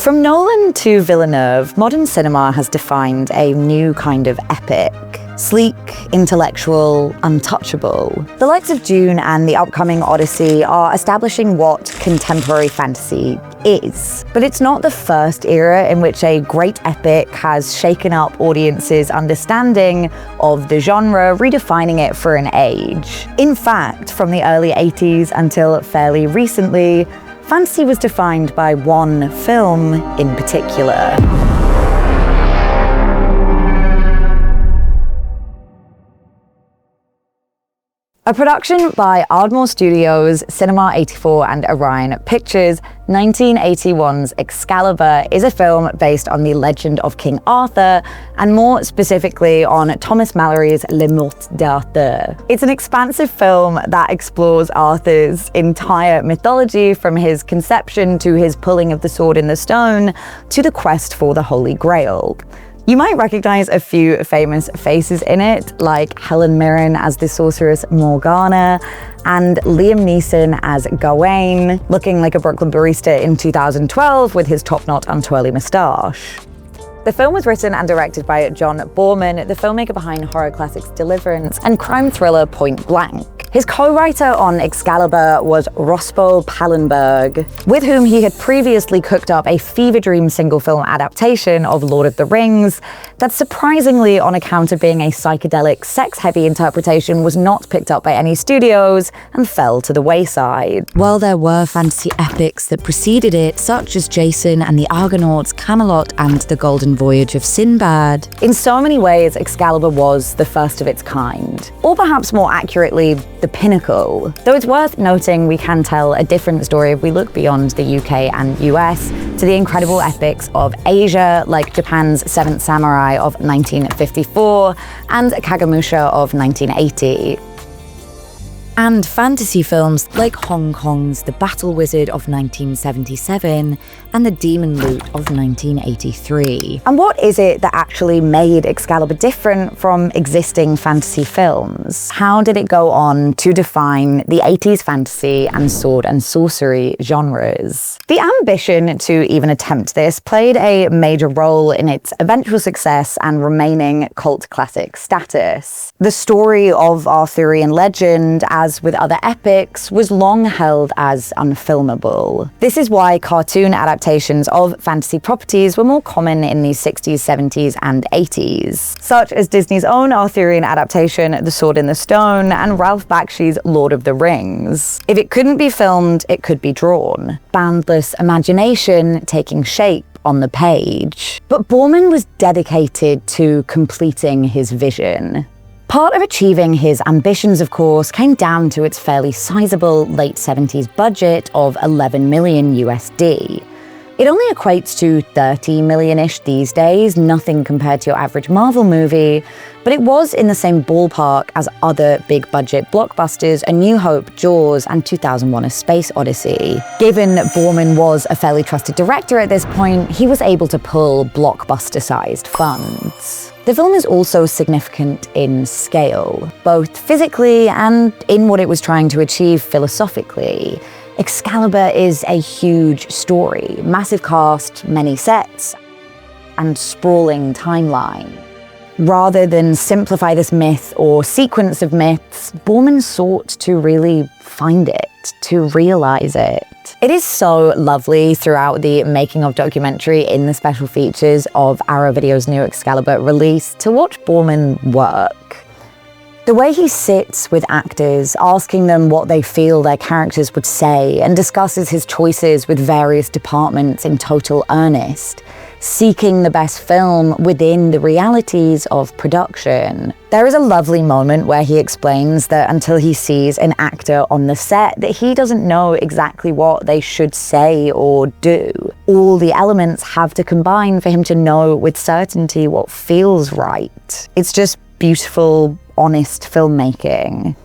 From Nolan to Villeneuve, modern cinema has defined a new kind of epic. Sleek, intellectual, untouchable. The likes of Dune and the upcoming Odyssey are establishing what contemporary fantasy is. But it's not the first era in which a great epic has shaken up audiences' understanding of the genre, redefining it for an age. In fact, from the early 80s until fairly recently, fantasy was defined by one film in particular. A production by Ardmore Studios, Cinema 84 and Orion Pictures, 1981's Excalibur is a film based on the legend of King Arthur, and more specifically on Thomas Malory's Le Morte d'Arthur. It's an expansive film that explores Arthur's entire mythology, from his conception to his pulling of the sword in the stone to the quest for the Holy Grail. You might recognize a few famous faces in it, like Helen Mirren as the sorceress Morgana, and Liam Neeson as Gawain, looking like a Brooklyn barista in 2012 with his top-knot untwirly moustache. The film was written and directed by John Boorman, the filmmaker behind horror classics Deliverance and crime thriller Point Blank. His co-writer on Excalibur was Rospo Pallenberg, with whom he had previously cooked up a fever dream single-film adaptation of Lord of the Rings that, surprisingly, on account of being a psychedelic, sex-heavy interpretation, was not picked up by any studios and fell to the wayside. While there were fantasy epics that preceded it, such as Jason and the Argonauts, Camelot, and the Golden Voyage of Sinbad, in so many ways, Excalibur was the first of its kind. Or perhaps more accurately, the pinnacle. Though it's worth noting we can tell a different story if we look beyond the UK and US to the incredible epics of Asia, like Japan's Seventh Samurai of 1954 and Kagemusha of 1980. And fantasy films like Hong Kong's The Battle Wizard of 1977 and The Demon Loot of 1983. And what is it that actually made Excalibur different from existing fantasy films? How did it go on to define the 80s fantasy and sword and sorcery genres? The ambition to even attempt this played a major role in its eventual success and remaining cult classic status. The story of Arthurian legend, as with other epics, was long held as unfilmable. This is why cartoon adaptations of fantasy properties were more common in the 60s, 70s, and 80s, such as Disney's own Arthurian adaptation, The Sword in the Stone, and Ralph Bakshi's Lord of the Rings. If it couldn't be filmed, it could be drawn. Boundless imagination taking shape on the page. But Boorman was dedicated to completing his vision. Part of achieving his ambitions, of course, came down to its fairly sizable late 70s budget of 11 million USD. It only equates to 30 million-ish these days, nothing compared to your average Marvel movie, but it was in the same ballpark as other big-budget blockbusters, A New Hope, Jaws, and 2001: A Space Odyssey. Given Boorman was a fairly trusted director at this point, he was able to pull blockbuster-sized funds. The film is also significant in scale, both physically and in what it was trying to achieve philosophically. Excalibur is a huge story, massive cast, many sets, and sprawling timeline. Rather than simplify this myth or sequence of myths, Boorman sought to really find it, to realize it. It is so lovely throughout the making of documentary in the special features of Arrow Video's new Excalibur release to watch Boorman work. The way he sits with actors, asking them what they feel their characters would say, and discusses his choices with various departments in total earnest, seeking the best film within the realities of production. There is a lovely moment where he explains that until he sees an actor on the set, that he doesn't know exactly what they should say or do. All the elements have to combine for him to know with certainty what feels right. It's just beautiful, honest filmmaking.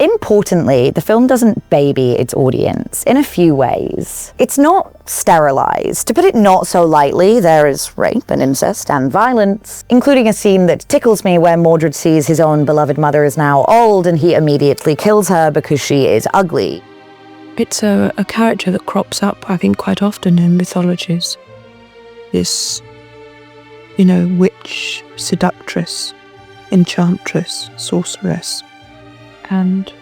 Importantly, the film doesn't baby its audience in a few ways. It's not sterilized. To put it not so lightly, there is rape and incest and violence, including a scene that tickles me where Mordred sees his own beloved mother is now old and he immediately kills her because she is ugly. It's a character that crops up, I think, quite often in mythologies. this, you know, witch, seductress, enchantress, sorceress. And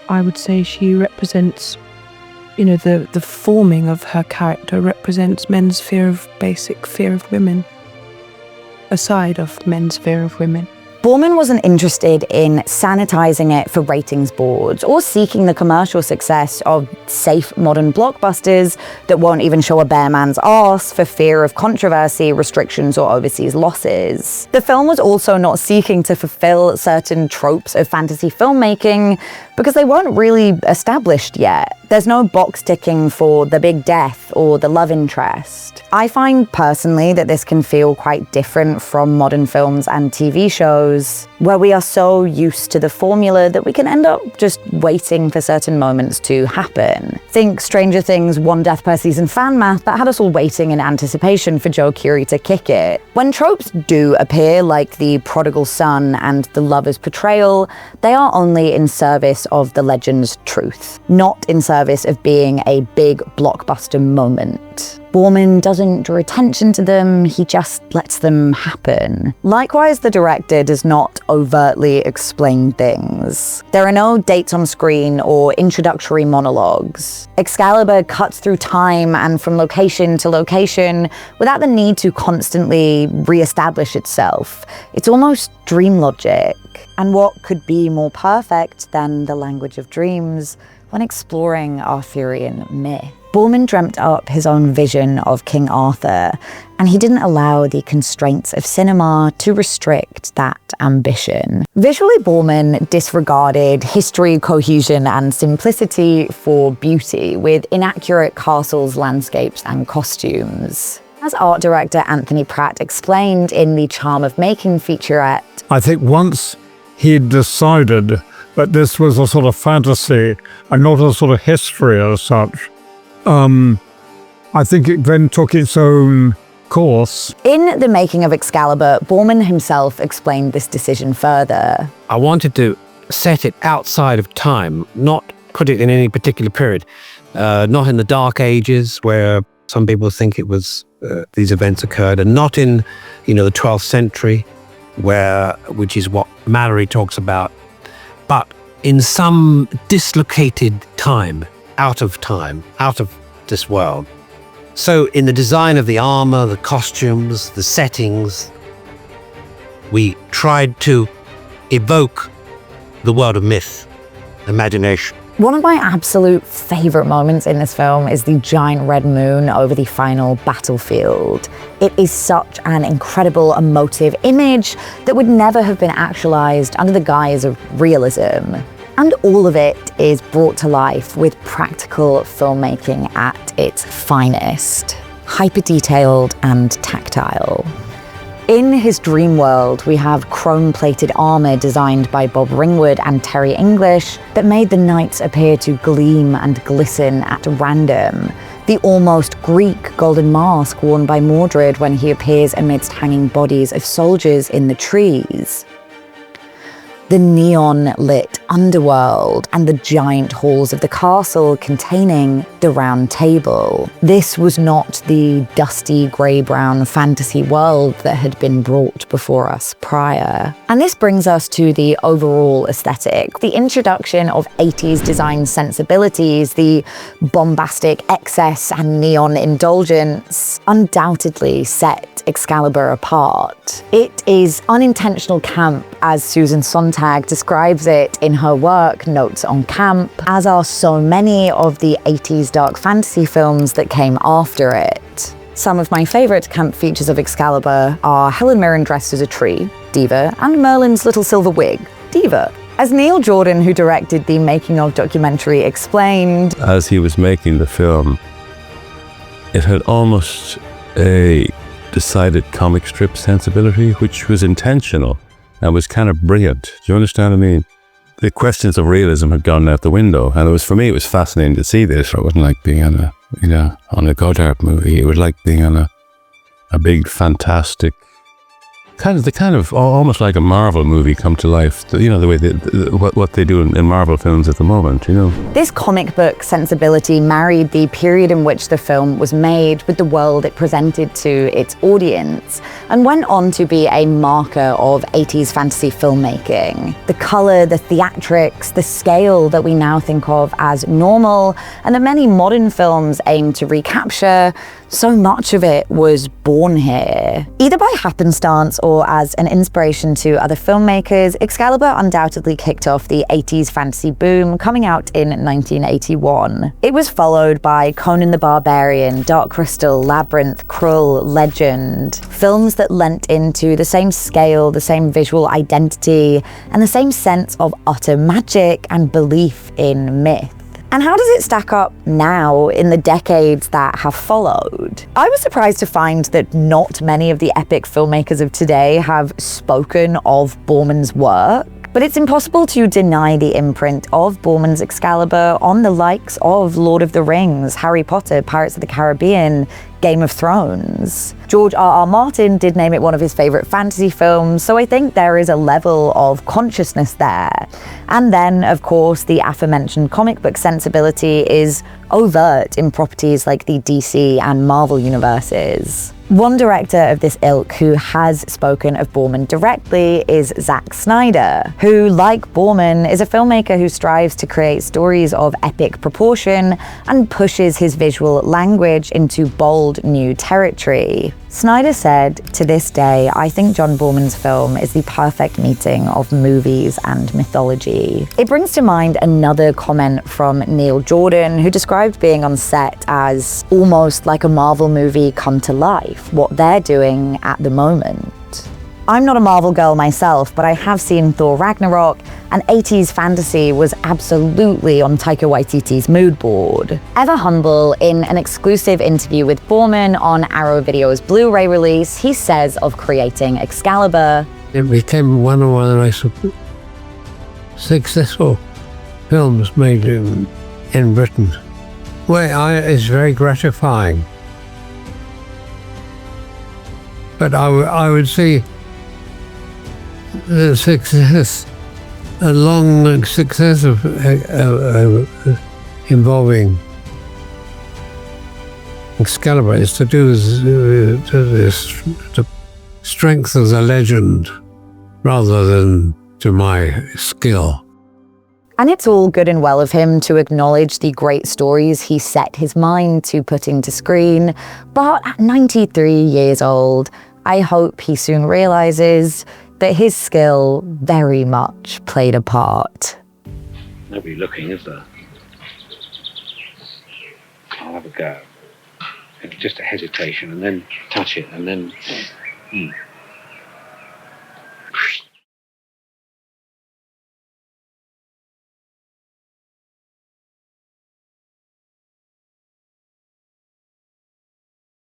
I would say she represents, you know, the forming of her character represents men's basic fear of women, aside of men's fear of women. Boorman wasn't interested in sanitizing it for ratings boards or seeking the commercial success of safe modern blockbusters that won't even show a bare man's arse for fear of controversy, restrictions, or overseas losses. The film was also not seeking to fulfill certain tropes of fantasy filmmaking because they weren't really established yet. There's no box ticking for the big death or the love interest. I find personally that this can feel quite different from modern films and TV shows, where we are so used to the formula that we can end up just waiting for certain moments to happen. Think Stranger Things 1 death per season fan math that had us all waiting in anticipation for Joe Keery to kick it. When tropes do appear, like the prodigal son and the lover's portrayal, they are only in service of the legend's truth, not in service of being a big blockbuster moment. Boorman doesn't draw attention to them, he just lets them happen. Likewise, the director does not overtly explain things. There are no dates on screen or introductory monologues. Excalibur cuts through time and from location to location without the need to constantly re-establish itself. It's almost dream logic. And what could be more perfect than the language of dreams when exploring Arthurian myth? Boorman dreamt up his own vision of King Arthur, and he didn't allow the constraints of cinema to restrict that ambition. Visually, Boorman disregarded history, cohesion, and simplicity for beauty, with inaccurate castles, landscapes, and costumes. As art director Anthony Pratt explained in the Charm of Making featurette, I think once he'd decided that this was a sort of fantasy and not a sort of history as such, I think it then took its own course. In the making of Excalibur, Boorman himself explained this decision further. I wanted to set it outside of time, not put it in any particular period, not in the Dark Ages where some people think it was these events occurred, and not in, you know, the 12th century, which is what Mallory talks about, but in some dislocated time, out of this world. So in the design of the armor, the costumes, the settings, we tried to evoke the world of myth, imagination. One of my absolute favorite moments in this film is the giant red moon over the final battlefield. It is such an incredible, emotive image that would never have been actualized under the guise of realism. And all of it is brought to life with practical filmmaking at its finest. Hyper-detailed and tactile. In his dream world, we have chrome-plated armor designed by Bob Ringwood and Terry English that made the knights appear to gleam and glisten at random. The almost Greek golden mask worn by Mordred when he appears amidst hanging bodies of soldiers in the trees. The neon-lit underworld and the giant halls of the castle containing the Round Table. This was not the dusty grey-brown fantasy world that had been brought before us prior. And this brings us to the overall aesthetic. The introduction of 80s design sensibilities, the bombastic excess and neon indulgence, undoubtedly set Excalibur apart. It is unintentional camp, as Susan Sontag describes it in her work Notes on Camp, as are so many of the 80s dark fantasy films that came after it. Some of my favourite camp features of Excalibur are Helen Mirren dressed as a tree, Diva, and Merlin's little silver wig, Diva. As Neil Jordan, who directed the making of documentary, explained, as he was making the film, it had almost a decided comic strip sensibility, which was intentional and was kind of brilliant. Do you understand what I mean? The questions of realism had gone out the window, and it was, for me, it was fascinating to see this. It wasn't like being on a Godard movie. It was like being on a big, fantastic kind of almost like a Marvel movie come to life. You know, the way what they do in Marvel films at the moment. You know, this comic book sensibility married the period in which the film was made with the world it presented to its audience, and went on to be a marker of 80s fantasy filmmaking. The color, the theatrics, the scale that we now think of as normal, and that many modern films aim to recapture, so much of it was born here. Either by happenstance or as an inspiration to other filmmakers, Excalibur undoubtedly kicked off the 80s fantasy boom, coming out in 1981. It was followed by Conan the Barbarian, Dark Crystal, Labyrinth, Krull, Legend, films that lent into the same scale, the same visual identity, and the same sense of utter magic and belief in myth. And how does it stack up now in the decades that have followed? I was surprised to find that not many of the epic filmmakers of today have spoken of Boorman's work, but it's impossible to deny the imprint of Boorman's Excalibur on the likes of Lord of the Rings, Harry Potter, Pirates of the Caribbean, Game of Thrones. George R.R. Martin did name it one of his favorite fantasy films, so I think there is a level of consciousness there. And then, of course, the aforementioned comic book sensibility is overt in properties like the DC and Marvel universes. One director of this ilk who has spoken of Boorman directly is Zack Snyder, who, like Boorman, is a filmmaker who strives to create stories of epic proportion and pushes his visual language into bold new territory. Snyder said, "To this day, I think John Boorman's film is the perfect meeting of movies and mythology." It brings to mind another comment from Neil Jordan, who described being on set as almost like a Marvel movie come to life, what they're doing at the moment. I'm not a Marvel girl myself, but I have seen Thor Ragnarok, and 80s fantasy was absolutely on Taika Waititi's mood board. Ever humble, in an exclusive interview with Boorman on Arrow Video's Blu-ray release, he says of creating Excalibur, "It became one of the most successful films made in Britain. It's very gratifying. But I would see the success, a long success of involving Excalibur is to do with the strength of the legend rather than to my skill." And it's all good and well of him to acknowledge the great stories he set his mind to putting to screen, but at 93 years old, I hope he soon realizes that his skill very much played a part. Nobody looking, is there? I'll have a go. It's just a hesitation, and then touch it, and then...